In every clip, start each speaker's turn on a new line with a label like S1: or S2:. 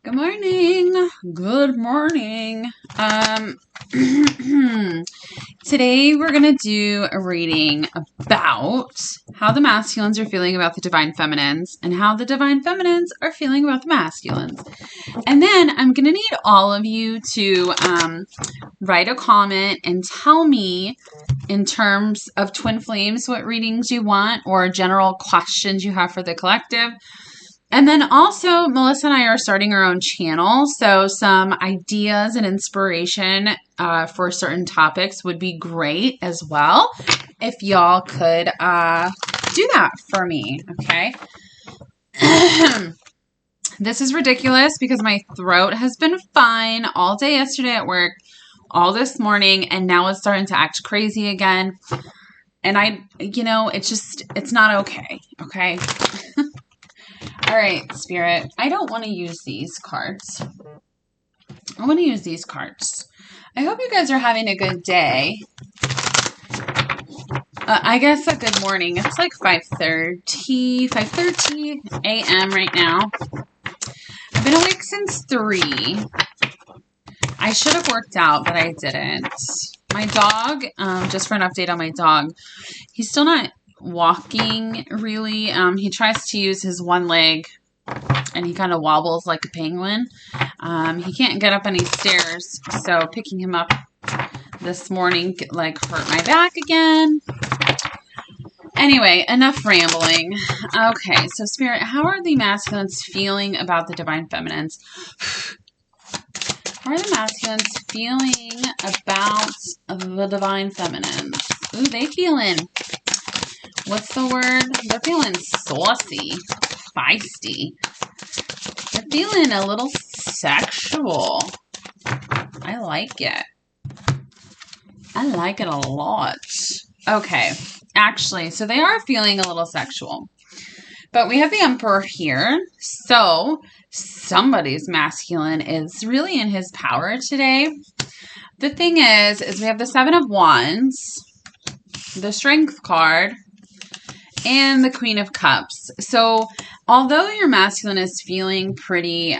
S1: Good morning. Good morning. Today we're going to do a reading about how the masculines are feeling about the divine feminines and how the divine feminines are feeling about the masculines. And then I'm going to need all of you to write a comment and tell me in terms of twin flames what readings you want or general questions you have for the collective. And then also, Melissa and I are starting our own channel, so some ideas and inspiration for certain topics would be great as well if y'all could do that for me, okay? This is ridiculous because my throat has been fine all day yesterday at work, all this morning, and now it's starting to act crazy again. And it's not okay, okay? All right, Spirit, I don't want to use these cards. I want to use these cards. I hope you guys are having a good day. I guess a good morning. It's like 5:30 a.m. right now. I've been awake since 3. I should have worked out, but I didn't. My dog, just for an update on my dog, he's still not walking really. He tries to use his one leg and he kind of wobbles like a penguin. He can't get up any stairs, so picking him up this morning hurt my back again. Anyway, enough rambling. Okay, so Spirit, how are the masculines feeling about the divine feminines? How are the masculines feeling about the divine feminines? Ooh, they feeling, what's the word? They're feeling saucy, feisty. They're feeling a little sexual. I like it. I like it a lot. Okay, actually, so they are feeling a little sexual. But we have the Emperor here, so somebody's masculine is really in his power today. The thing is we have the 7 of Wands, the Strength card, and the Queen of Cups. So although your masculine is feeling pretty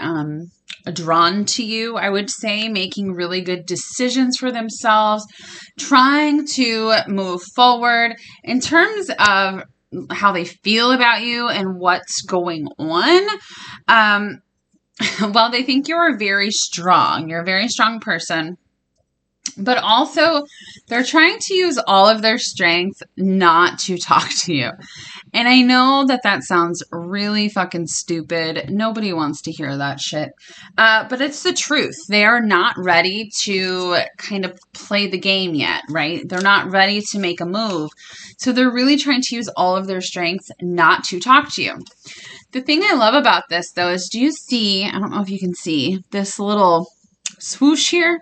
S1: drawn to you, I would say making really good decisions for themselves, trying to move forward in terms of how they feel about you and what's going on. Well, they think you're very strong. You're a very strong person. But also, they're trying to use all of their strength not to talk to you. And I know that sounds really fucking stupid. Nobody wants to hear that shit. But it's the truth. They are not ready to kind of play the game yet, right? They're not ready to make a move. So they're really trying to use all of their strength not to talk to you. The thing I love about this, though, is do you see, I don't know if you can see, this little swoosh here?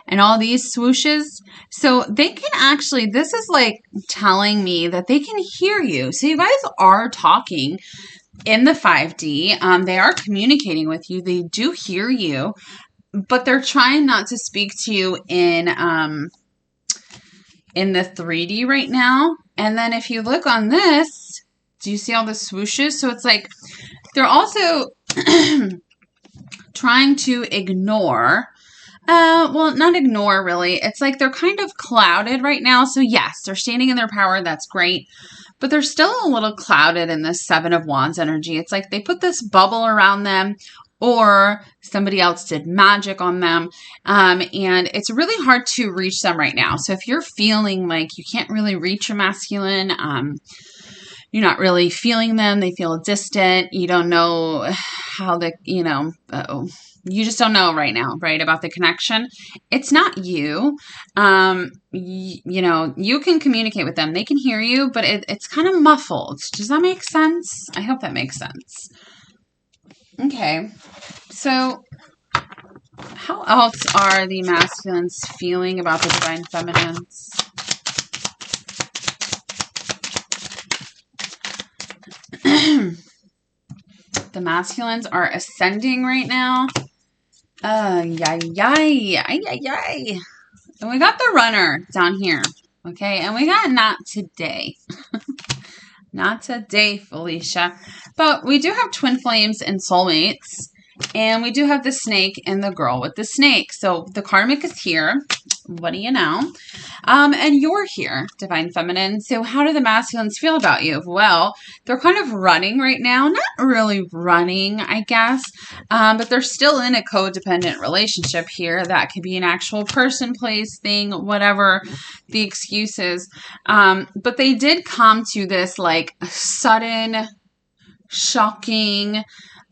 S1: And all these swooshes. So they can actually, this is like telling me that they can hear you. So you guys are talking in the 5D. They are communicating with you. They do hear you, but they're trying not to speak to you in the 3D right now. And then if you look on this, do you see all the swooshes? So it's like they're also trying to ignore. Well, not ignore, really. It's like they're kind of clouded right now. So yes, they're standing in their power. That's great. But they're still a little clouded in this 7 of Wands energy. It's like they put this bubble around them or somebody else did magic on them. And it's really hard to reach them right now. So if you're feeling like you can't really reach your masculine, you're not really feeling them. They feel distant. You don't know how you just don't know right now, right, about the connection. It's not you. You can communicate with them. They can hear you, but it's kind of muffled. Does that make sense? I hope that makes sense. Okay. So how else are the masculines feeling about the divine feminines? The masculines are ascending right now. And we got the runner down here. Okay. And we got not today. Not today, Felicia. But we do have twin flames and soulmates. And we do have the snake and the girl with the snake. So the karmic is here. What do you know? And you're here, Divine Feminine. So how do the masculines feel about you? Well, they're kind of running right now. Not really running, I guess. But they're still in a codependent relationship here. That could be an actual person, place, thing, whatever the excuse is. But they did come to this like sudden, shocking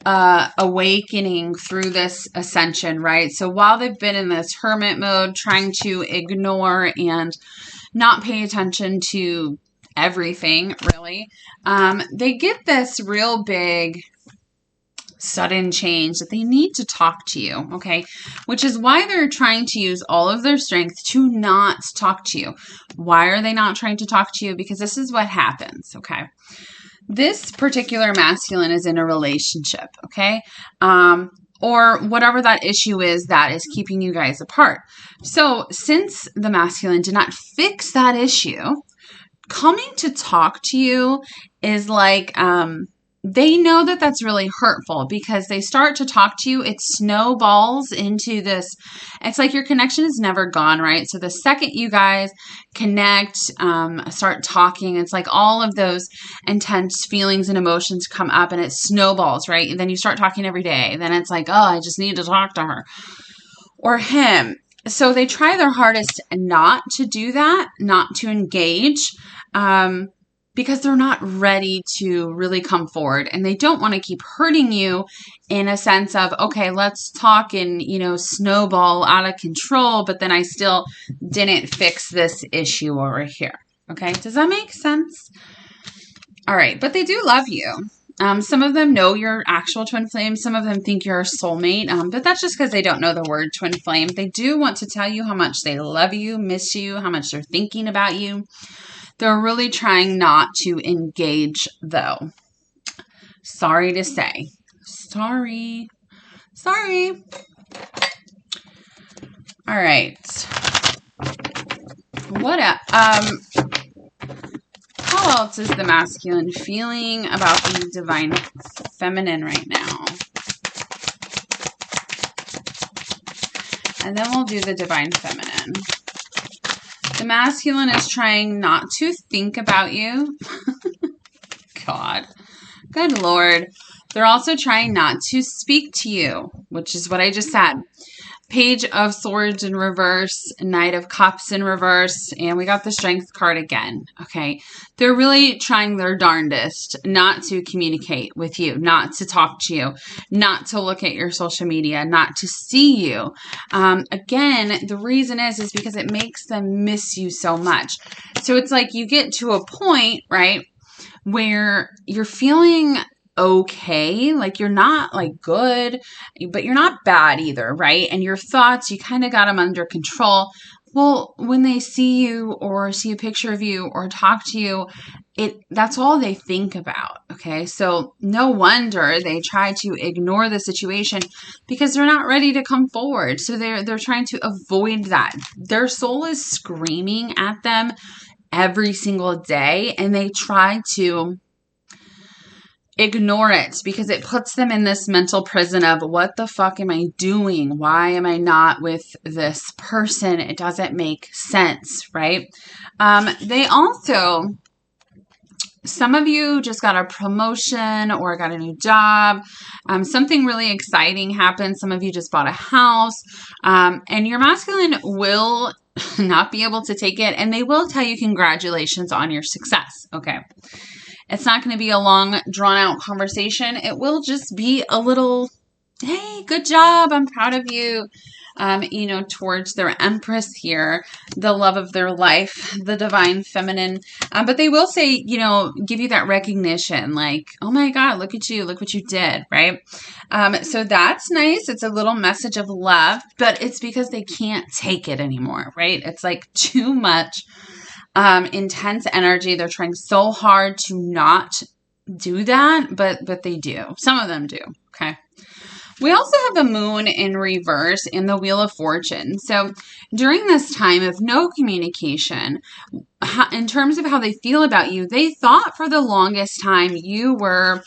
S1: awakening through this ascension, right? So while they've been in this hermit mode, trying to ignore and not pay attention to everything, really, they get this real big sudden change that they need to talk to you, okay? Which is why they're trying to use all of their strength to not talk to you. Why are they not trying to talk to you? Because this is what happens, okay? This particular masculine is in a relationship, okay? Or whatever that issue is that is keeping you guys apart. So since the masculine did not fix that issue, coming to talk to you is like, they know that that's really hurtful because they start to talk to you. It snowballs into this. It's like your connection is never gone, right? So the second you guys connect, start talking, it's like all of those intense feelings and emotions come up and it snowballs, right? And then you start talking every day. Then it's like, oh, I just need to talk to her or him. So they try their hardest not to do that, not to engage, because they're not ready to really come forward and they don't want to keep hurting you in a sense of, okay, let's talk and, snowball out of control, but then I still didn't fix this issue over here. Okay. Does that make sense? All right. But they do love you. Some of them know you're actual twin flame. Some of them think you're a soulmate, but that's just because they don't know the word twin flame. They do want to tell you how much they love you, miss you, how much they're thinking about you. They're really trying not to engage, though. Sorry to say. Sorry. All right. What how else is the masculine feeling about the divine feminine right now? And then we'll do the divine feminine. The masculine is trying not to think about you. God. Good Lord. They're also trying not to speak to you, which is what I just said. Page of Swords in reverse, Knight of Cups in reverse, and we got the Strength card again. Okay. They're really trying their darndest not to communicate with you, not to talk to you, not to look at your social media, not to see you. Again, the reason is because it makes them miss you so much. So it's like you get to a point, right, where you're feeling okay, like you're not like good, but you're not bad either, right? And your thoughts, you kind of got them under control. Well, when they see you or see a picture of you or talk to you, that's all they think about, okay? So no wonder they try to ignore the situation because they're not ready to come forward. So they're trying to avoid that. Their soul is screaming at them every single day, and they try to ignore it because it puts them in this mental prison of what the fuck am I doing? Why am I not with this person? It doesn't make sense, right? They also, some of you just got a promotion or got a new job. Something really exciting happened. Some of you just bought a house, and your masculine will not be able to take it, and they will tell you congratulations on your success. Okay. It's not going to be a long, drawn-out conversation. It will just be a little, hey, good job. I'm proud of you. Towards their empress here, the love of their life, the divine feminine. But they will say, give you that recognition like, oh my God, look at you. Look what you did, right? So that's nice. It's a little message of love, but it's because they can't take it anymore, right? It's like too much intense energy. They're trying so hard to not do that, but they do. Some of them do. Okay. We also have the moon in reverse in the Wheel of Fortune. So during this time of no communication, in terms of how they feel about you, they thought for the longest time you were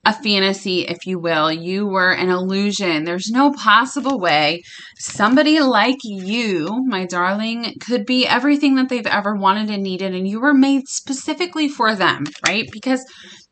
S1: a fantasy, if you will. You were an illusion. There's no possible way somebody like you, my darling, could be everything that they've ever wanted and needed, and you were made specifically for them, right? Because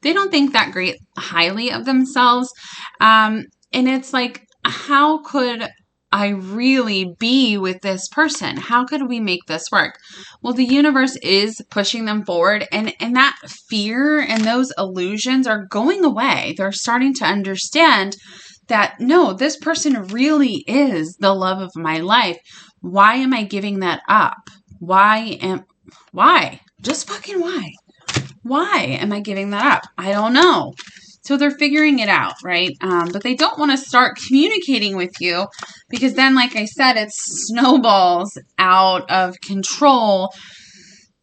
S1: they don't think that great highly of themselves. And it's like, how could I really be with this person? How could we make this work? Well, the universe is pushing them forward, and that fear and those illusions are going away. They're starting to understand that, no, this person really is the love of my life. Why am I giving that up? Why? Just fucking why? Why am I giving that up? I don't know. So they're figuring it out, right? But they don't want to start communicating with you because then, like I said, it snowballs out of control.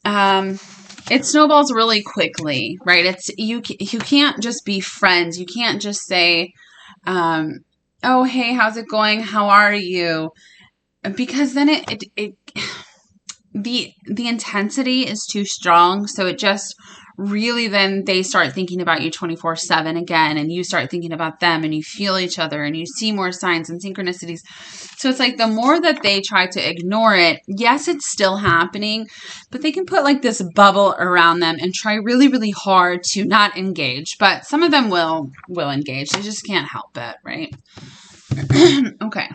S1: It snowballs really quickly, right? It's you can't just be friends. You can't just say, oh, hey, how's it going? How are you? Because then the intensity is too strong. So it just really, then they start thinking about you 24/7 again, and you start thinking about them, and you feel each other, and you see more signs and synchronicities. So it's like the more that they try to ignore it, yes, it's still happening, but they can put like this bubble around them and try really, really hard to not engage. But some of them will engage. They just can't help it, right? Okay.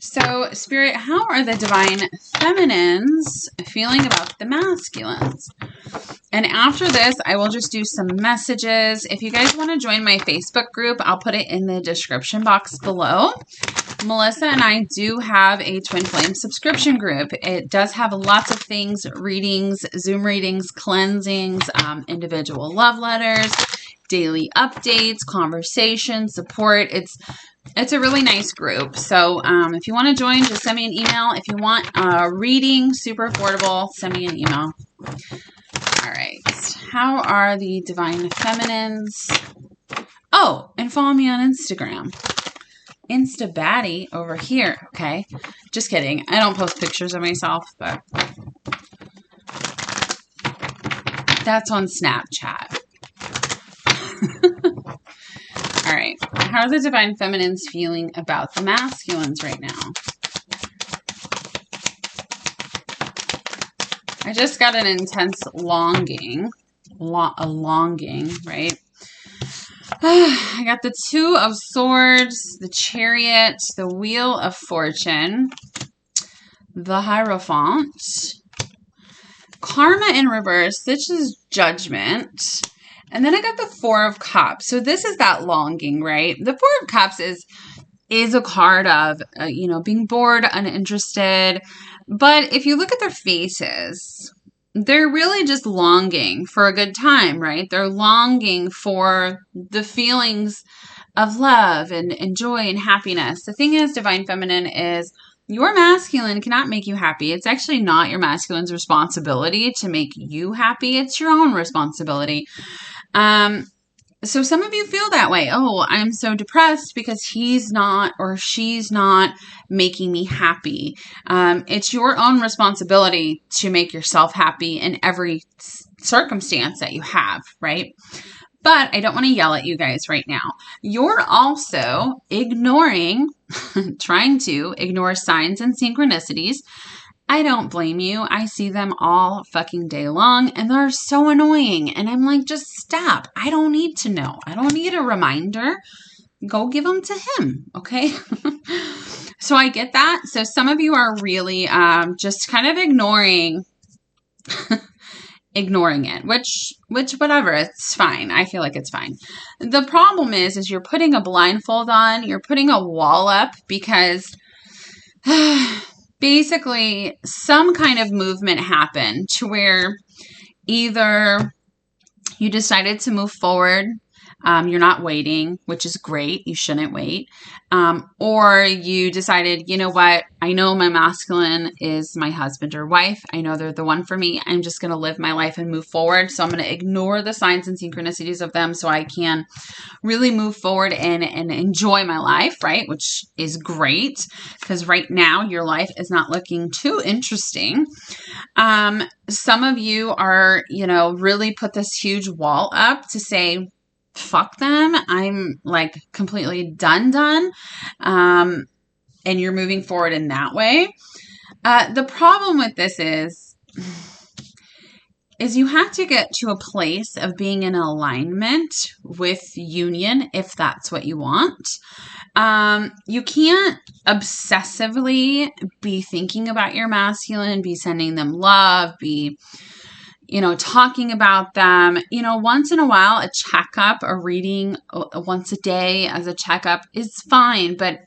S1: So, Spirit, how are the divine feminines feeling about the masculines? And after this, I will just do some messages. If you guys want to join my Facebook group, I'll put it in the description box below. Melissa and I do have a Twin Flame subscription group. It does have lots of things, readings, Zoom readings, cleansings, individual love letters, daily updates, conversation, support. It's a really nice group. So if you want to join, just send me an email. If you want a reading, super affordable, send me an email. All right. How are the divine feminines? Oh, and follow me on Instagram. Insta baddie over here. Okay. Just kidding. I don't post pictures of myself, but that's on Snapchat. All right. How are the divine feminines feeling about the masculines right now? I just got an intense longing. A longing, right? I got the Two of Swords, the Chariot, the Wheel of Fortune, the Hierophant, Karma in reverse. This is Judgment. And then I got the Four of Cups. So this is that longing, right? The Four of Cups is a card of, being bored, uninterested. But if you look at their faces, they're really just longing for a good time, right? They're longing for the feelings of love and joy and happiness. The thing is, divine feminine, is your masculine cannot make you happy. It's actually not your masculine's responsibility to make you happy. It's your own responsibility. So some of you feel that way. Oh, I'm so depressed because he's not or she's not making me happy. It's your own responsibility to make yourself happy in every circumstance that you have, right? But I don't want to yell at you guys right now. You're also trying to ignore signs and synchronicities. I don't blame you. I see them all fucking day long, and they're so annoying. And I'm like, just stop. I don't need to know. I don't need a reminder. Go give them to him, okay? So I get that. So some of you are really just kind of ignoring it, which whatever, it's fine. I feel like it's fine. The problem is you're putting a blindfold on. You're putting a wall up because basically some kind of movement happened to where either you decided to move forward You're not waiting, which is great. You shouldn't wait. Or you decided, you know what? I know my masculine is my husband or wife. I know they're the one for me. I'm just going to live my life and move forward. So I'm going to ignore the signs and synchronicities of them so I can really move forward and enjoy my life, right? Which is great because right now your life is not looking too interesting. Some of you are, really put this huge wall up to say, fuck them. I'm like completely done. And you're moving forward in that way. The problem with this is you have to get to a place of being in alignment with union if that's what you want. You can't obsessively be thinking about your masculine, be sending them love, be talking about them. Once in a while, a checkup, a reading once a day as a checkup is fine, but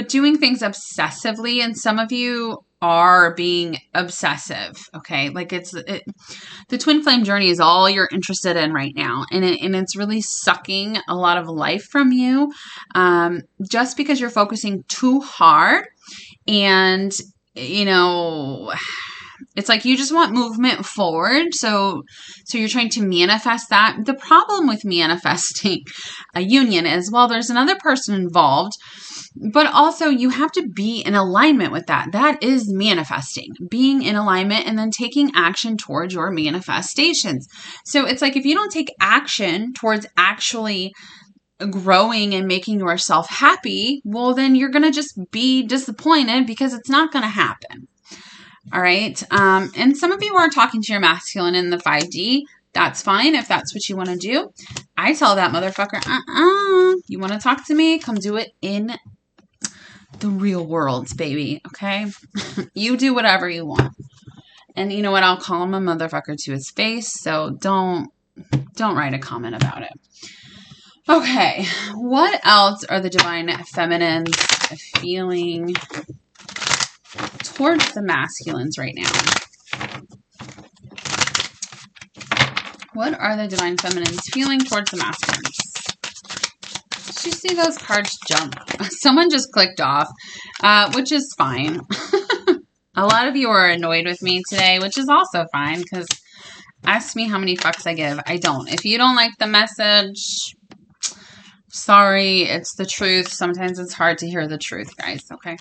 S1: doing things obsessively, and some of you are being obsessive, okay? Like the twin flame journey is all you're interested in right now, and it's really sucking a lot of life from you, just because you're focusing too hard, and it's like you just want movement forward. So you're trying to manifest that. The problem with manifesting a union is, well, there's another person involved, but also you have to be in alignment with that. That is manifesting, being in alignment and then taking action towards your manifestations. So it's like if you don't take action towards actually growing and making yourself happy, well, then you're going to just be disappointed because it's not going to happen. All right. And some of you are talking to your masculine in the 5D. That's fine if that's what you want to do. I tell that motherfucker, you want to talk to me? Come do it in the real world, baby. Okay. You do whatever you want. And you know what? I'll call him a motherfucker to his face. So don't write a comment about it. Okay. What else are the divine feminines feeling towards the masculines right now? What are the divine feminines feeling towards the masculines? Did you see those cards jump? Someone just clicked off, which is fine. A lot of you are annoyed with me today, which is also fine because ask me how many fucks I give. I don't. If you don't like the message, sorry, it's the truth. Sometimes it's hard to hear the truth, guys. Okay.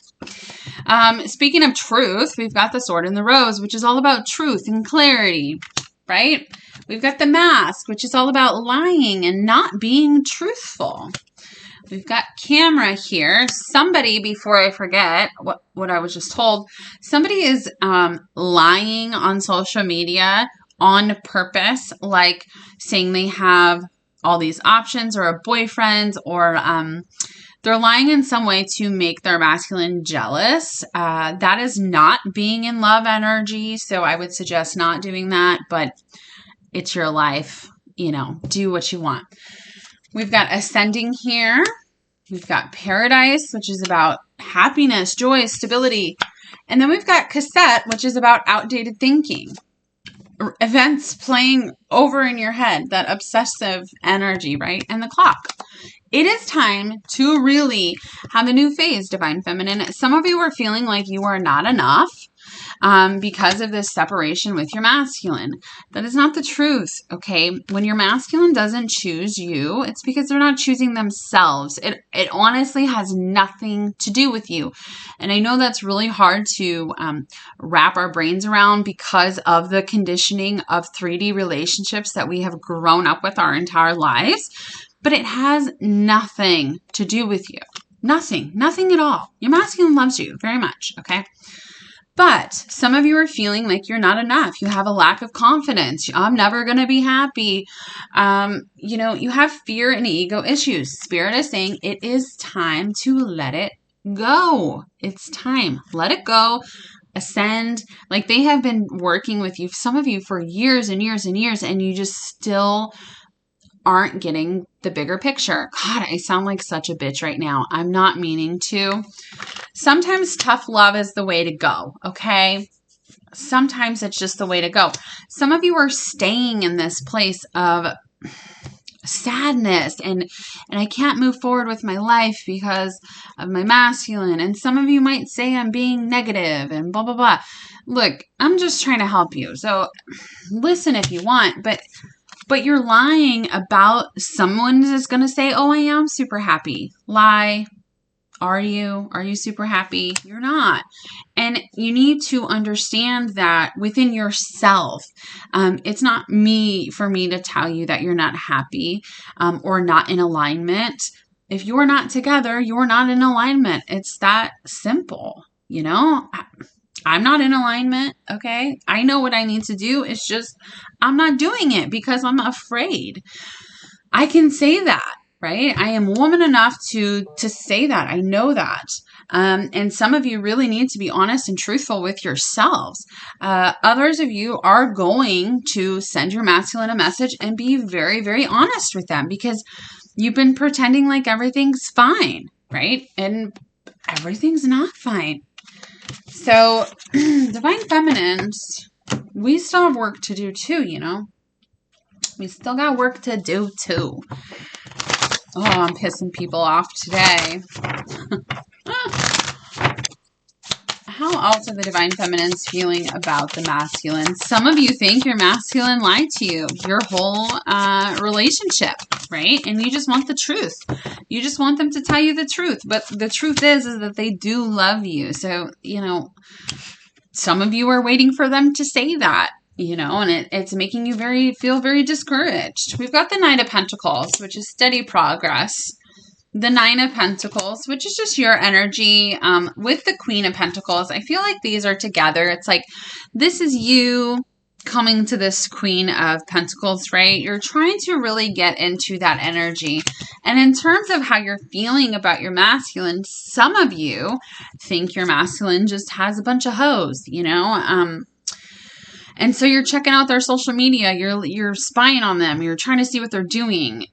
S1: Speaking of truth, we've got the Sword and the Rose, which is all about truth and clarity, right? We've got the Mask, which is all about lying and not being truthful. We've got Camera here. Somebody, before I forget what I was just told, somebody is lying on social media on purpose, like saying they have all these options or a boyfriend, or they're lying in some way to make their masculine jealous. That is not being in love energy, so I would suggest not doing that, but it's your life. Do what you want. We've got Ascending here. We've got Paradise, which is about happiness, joy, stability. And then we've got Cassette, which is about outdated thinking. Events playing over in your head, that obsessive energy, right? And the Clock. It is time to really have a new phase, Divine Feminine. Some of you are feeling like you are not enough because of this separation with your masculine. That is not the truth, okay? When your masculine doesn't choose you, it's because they're not choosing themselves. It honestly has nothing to do with you. And I know that's really hard to wrap our brains around because of the conditioning of 3D relationships that we have grown up with our entire lives. But it has nothing to do with you. Nothing at all. Your masculine loves you very much, okay? But some of you are feeling like you're not enough. You have a lack of confidence. I'm never going to be happy. You have fear and ego issues. Spirit is saying it is time to let it go. It's time. Let it go. Ascend. Like they have been working with you, some of you, for years and years and years, and you just still aren't getting the bigger picture. God, I sound like such a bitch right now. I'm not meaning to. Sometimes tough love is the way to go, okay? Sometimes it's just the way to go. Some of you are staying in this place of sadness and I can't move forward with my life because of my masculine. And some of you might say I'm being negative and blah, blah, blah. Look, I'm just trying to help you. So listen if you want, but you're lying about someone is going to say, oh, I am super happy. Lie. Are you super happy? You're not. And you need to understand that within yourself. It's not for me to tell you that you're not happy or not in alignment. If you're not together, you're not in alignment. It's that simple, you know? I'm not in alignment, okay? I know what I need to do. It's just I'm not doing it because I'm afraid. I can say that. Right? I am woman enough to say that. I know that. And some of you really need to be honest and truthful with yourselves. Others of you are going to send your masculine a message and be very, very honest with them because you've been pretending like everything's fine, right? And everything's not fine. So, Divine Feminines, we still have work to do too, you know? We still got work to do too. Oh, I'm pissing people off today. How else are the Divine Feminines feeling about the masculine? Some of you think your masculine lied to you your whole relationship, right? And you just want the truth. You just want them to tell you the truth. But the truth is that they do love you. So, you know, some of you are waiting for them to say that. You know, and it's making you feel very discouraged. We've got the Knight of Pentacles, which is steady progress. The Nine of Pentacles, which is just your energy with the Queen of Pentacles. I feel like these are together. It's like this is you coming to this Queen of Pentacles, right? You're trying to really get into that energy. And in terms of how you're feeling about your masculine, some of you think your masculine just has a bunch of hoes, you know? And so you're checking out their social media, you're spying on them, you're trying to see what they're doing.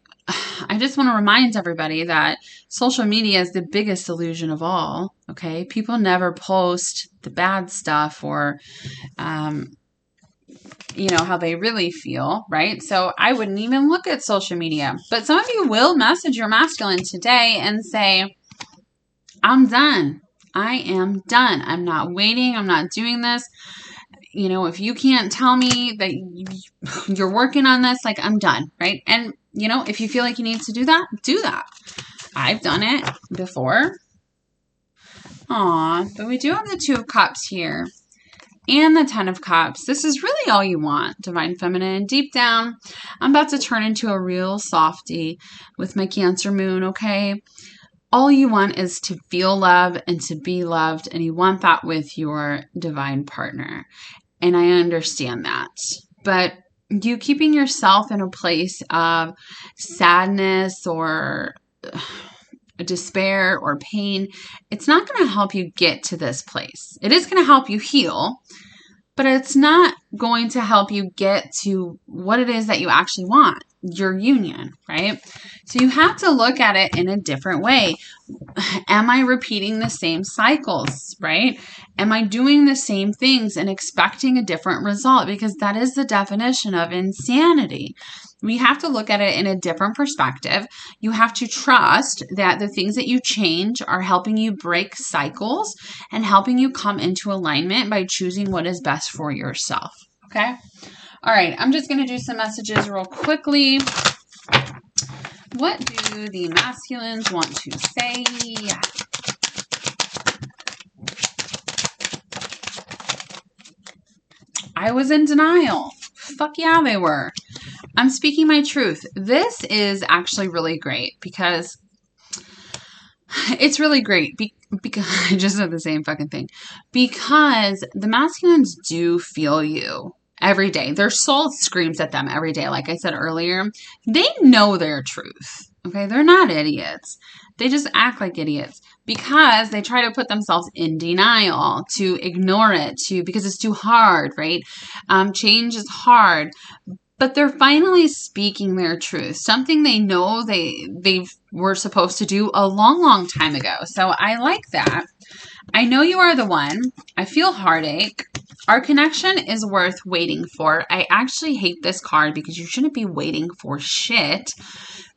S1: I just want to remind everybody that social media is the biggest illusion of all, okay? People never post the bad stuff or, you know, how they really feel, right? So I wouldn't even look at social media. But some of you will message your masculine today and say, I'm done. I am done. I'm not waiting. I'm not doing this. You know, if you can't tell me that you're working on this, like, I'm done, right? And, you know, if you feel like you need to do that, do that. I've done it before. Aw, but we do have the Two of Cups here and the Ten of Cups. This is really all you want, Divine Feminine. Deep down, I'm about to turn into a real softie with my Cancer Moon, okay? All you want is to feel love and to be loved, and you want that with your divine partner. And I understand that. But you keeping yourself in a place of sadness or despair or pain, it's not going to help you get to this place. It is going to help you heal, but it's not going to help you get to what it is that you actually want, your union, right? So you have to look at it in a different way. Am I repeating the same cycles, right? Am I doing the same things and expecting a different result? Because that is the definition of insanity. We have to look at it in a different perspective. You have to trust that the things that you change are helping you break cycles and helping you come into alignment by choosing what is best for yourself. Okay? All right. I'm just going to do some messages real quickly. What do the masculines want to say? I was in denial. Fuck yeah, they were. I'm speaking my truth. This is actually really great because it's really great because I just said the same fucking thing. Because the masculines do feel you every day. Their soul screams at them every day. Like I said earlier, they know their truth. Okay, they're not idiots. They just act like idiots because they try to put themselves in denial, to ignore it, because it's too hard, right? Change is hard. But they're finally speaking their truth, something they know they were supposed to do a long, long time ago. So I like that. I know you are the one. I feel heartache. Our connection is worth waiting for. I actually hate this card because you shouldn't be waiting for shit.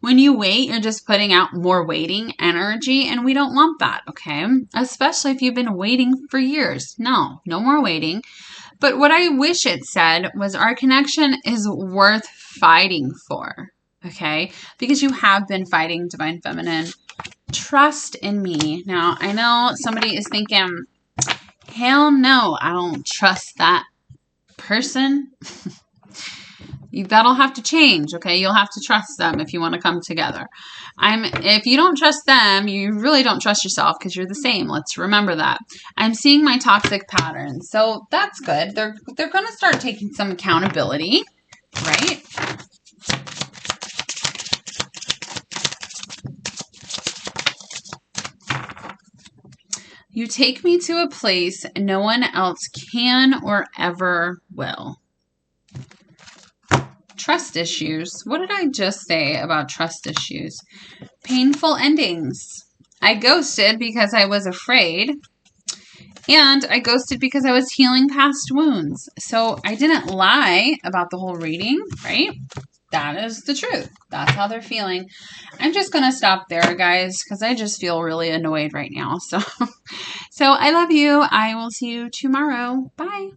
S1: When you wait, you're just putting out more waiting energy, and we don't want that, okay? Especially if you've been waiting for years. No more waiting. But what I wish it said was our connection is worth fighting for, okay? Because you have been fighting, Divine Feminine. Trust in me. Now, I know somebody is thinking, hell no, I don't trust that person. That'll have to change, okay? You'll have to trust them if you want to come together. If you don't trust them, you really don't trust yourself because you're the same. Let's remember that. I'm seeing my toxic patterns, so that's good. They're going to start taking some accountability, right? You take me to a place no one else can or ever will. Trust issues. What did I just say about trust issues? Painful endings. I ghosted because I was afraid. And I ghosted because I was healing past wounds. So I didn't lie about the whole reading, right? That is the truth. That's how they're feeling. I'm just going to stop there, guys, because I just feel really annoyed right now. So I love you. I will see you tomorrow. Bye.